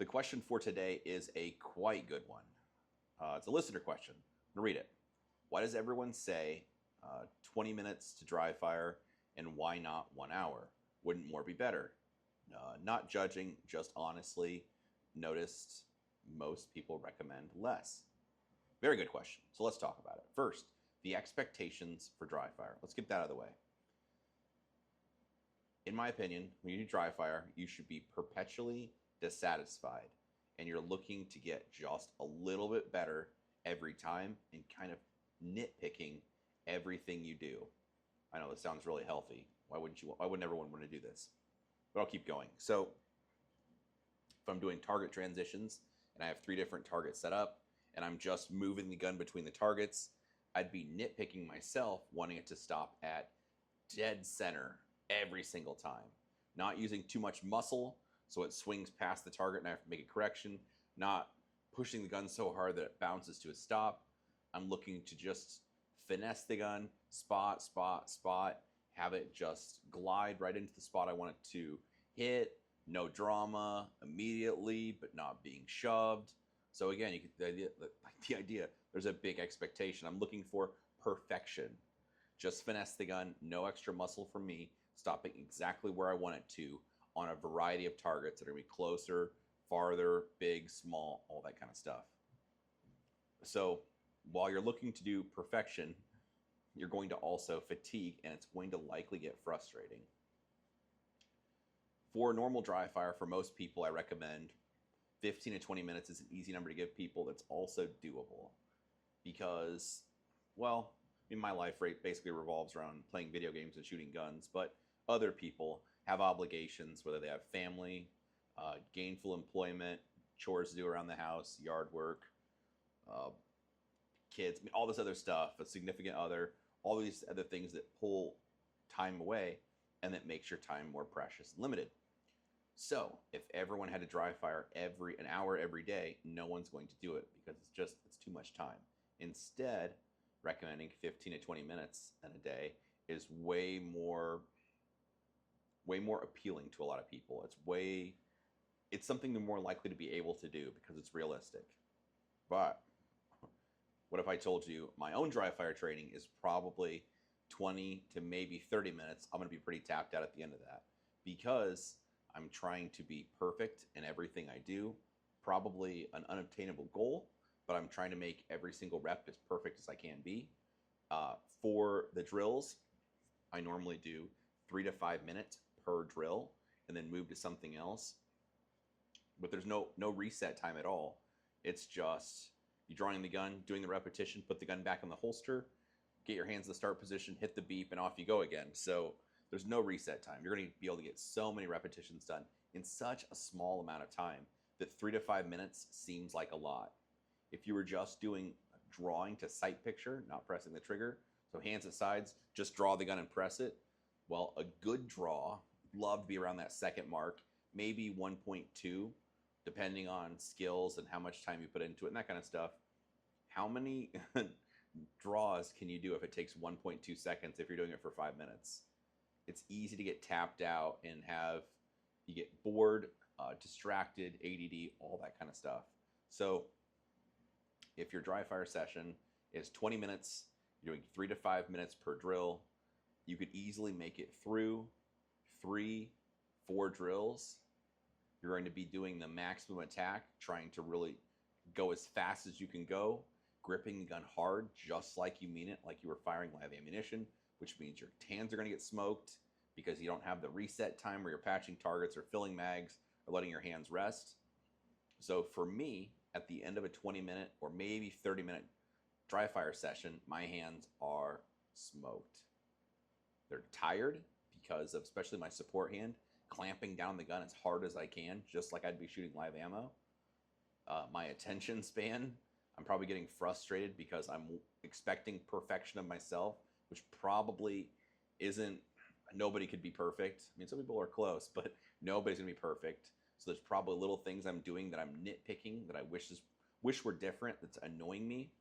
The question for today is a quite good one. It's a listener question. I'm going to read it. Why does everyone say 20 minutes to dry fire and why not 1 hour? Wouldn't more be better? Not judging, just honestly noticed most people recommend less. Very good question. So let's talk about it. First, the expectations for dry fire. Let's get that out of the way. In my opinion, when you do dry fire, you should be perpetually dissatisfied and you're looking to get just a little bit better every time and kind of nitpicking everything you do. I know this sounds really healthy. Why would everyone want to do this? But I'll keep going. So if I'm doing target transitions and I have 3 different targets set up and I'm just moving the gun between the targets, I'd be nitpicking myself, wanting it to stop at dead center every single time. Not using too much muscle so it swings past the target and I have to make a correction. Not pushing the gun so hard that it bounces to a stop. I'm looking to just finesse the gun, spot, have it just glide right into the spot I want it to hit. No drama immediately, but not being shoved. So again, you get the idea. There's a big expectation. I'm looking for perfection. Just finesse the gun, no extra muscle from me, stopping exactly where I want it to on a variety of targets that are going to be closer, farther, big, small, all that kind of stuff. So while you're looking to do perfection, you're going to also fatigue and it's going to likely get frustrating. For normal dry fire, for most people, I recommend 15 to 20 minutes is an easy number to give people that's also doable. Because, well, my life rate basically revolves around playing video games and shooting guns, but other people have obligations, whether they have family, gainful employment, chores to do around the house, yard work, kids, all this other stuff, a significant other, all these other things that pull time away and that makes your time more precious and limited. So if everyone had to dry fire an hour every day, no one's going to do it because it's too much time. Instead, recommending 15 to 20 minutes in a day is way more appealing to a lot of people. It's something they're more likely to be able to do because it's realistic. But what if I told you my own dry fire training is probably 20 to maybe 30 minutes? I'm going to be pretty tapped out at the end of that because I'm trying to be perfect in everything I do. Probably an unobtainable goal, but I'm trying to make every single rep as perfect as I can be. For the drills, I normally do 3 to 5 minutes per drill and then move to something else. But there's no reset time at all. It's just you drawing the gun, doing the repetition, put the gun back in the holster, get your hands in the start position, hit the beep, and off you go again. So there's no reset time. You're going to be able to get so many repetitions done in such a small amount of time that 3 to 5 minutes seems like a lot. If you were just doing drawing to sight picture, not pressing the trigger, so hands at sides, just draw the gun and press it, well, a good draw, love to be around that second mark, maybe 1.2, depending on skills and how much time you put into it and that kind of stuff. How many draws can you do if it takes 1.2 seconds if you're doing it for 5 minutes? It's easy to get tapped out and you get bored, distracted, ADD, all that kind of stuff. So if your dry fire session is 20 minutes, you're doing 3 to 5 minutes per drill, you could easily make it through 3, 4 drills. You're going to be doing the maximum attack, trying to really go as fast as you can go, gripping the gun hard, just like you mean it, like you were firing live ammunition, which means your hands are going to get smoked because you don't have the reset time where you're patching targets or filling mags or letting your hands rest. So for me, at the end of a 20-minute or maybe 30-minute dry fire session, my hands are smoked. They're tired because of, especially my support hand, clamping down the gun as hard as I can, just like I'd be shooting live ammo. My attention span, I'm probably getting frustrated because I'm expecting perfection of myself, which probably isn't, nobody could be perfect. I mean, some people are close, but nobody's gonna be perfect. So there's probably little things I'm doing that I'm nitpicking that I wish were different, that's annoying me.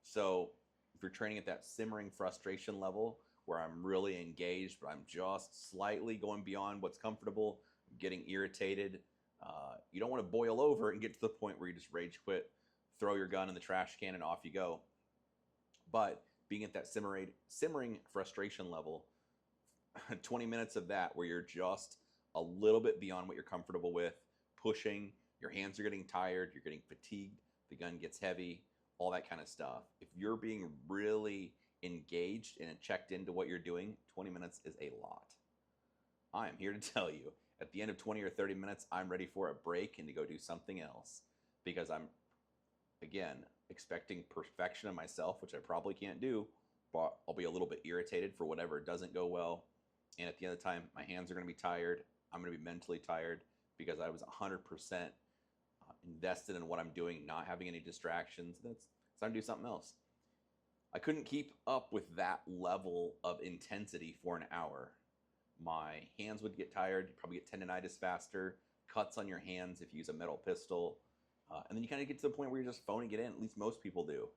So if you're training at that simmering frustration level where I'm really engaged, but I'm just slightly going beyond what's comfortable, getting irritated, You don't want to boil over and get to the point where you just rage quit, throw your gun in the trash can, and off you go. But being at that simmering frustration level, 20 minutes of that where you're just a little bit beyond what you're comfortable with, pushing, your hands are getting tired, you're getting fatigued, the gun gets heavy, all that kind of stuff. If you're being really engaged and checked into what you're doing, 20 minutes is a lot. I am here to tell you, at the end of 20 or 30 minutes, I'm ready for a break and to go do something else, because I'm, again, expecting perfection of myself, which I probably can't do, but I'll be a little bit irritated for whatever doesn't go well. And at the end of the time, my hands are going to be tired. I'm going to be mentally tired because I was 100% invested in what I'm doing, not having any distractions. It's time to do something else. I couldn't keep up with that level of intensity for an hour. My hands would get tired. You probably get tendonitis faster, cuts on your hands if you use a metal pistol. And then you kind of get to the point where you're just phoning it in. At least most people do.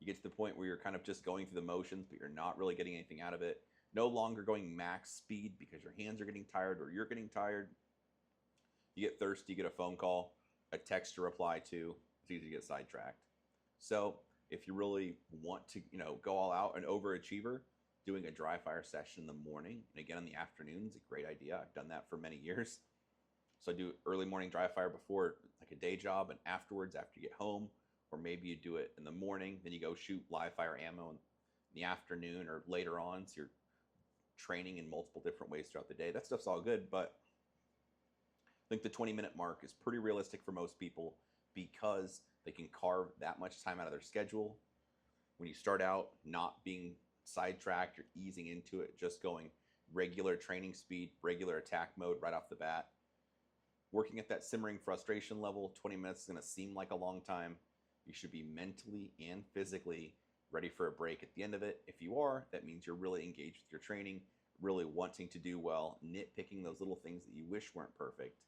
You get to the point where you're kind of just going through the motions, but you're not really getting anything out of it. No longer going max speed because your hands are getting tired or you're getting tired. You get thirsty, you get a phone call, a text to reply to. It's easy to get sidetracked. So if you really want to, go all out, an overachiever, doing a dry fire session in the morning and again in the afternoon is a great idea. I've done that for many years. So I do early morning dry fire before like a day job, and afterwards after you get home, or maybe you do it in the morning, then you go shoot live fire ammo in the afternoon or later on. So you're training in multiple different ways throughout the day. That stuff's all good, but I think the 20-minute mark is pretty realistic for most people because they can carve that much time out of their schedule. When you start out not being sidetracked, you're easing into it, just going regular training speed, regular attack mode right off the bat. Working at that simmering frustration level, 20 minutes is going to seem like a long time. You should be mentally and physically ready for a break at the end of it. If you are, that means you're really engaged with your training, really wanting to do well, nitpicking those little things that you wish weren't perfect.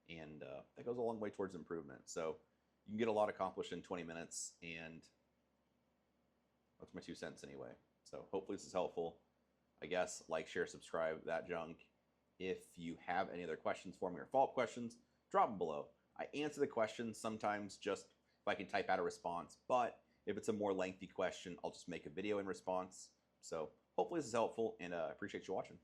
And that goes a long way towards improvement. So you can get a lot accomplished in 20 minutes, and that's my 2 cents anyway. So hopefully this is helpful. I guess like, share, subscribe, that junk. If you have any other questions for me or follow-up questions, drop them below. I answer the questions sometimes just if I can type out a response, but if it's a more lengthy question, I'll just make a video in response. So hopefully this is helpful, and I appreciate you watching.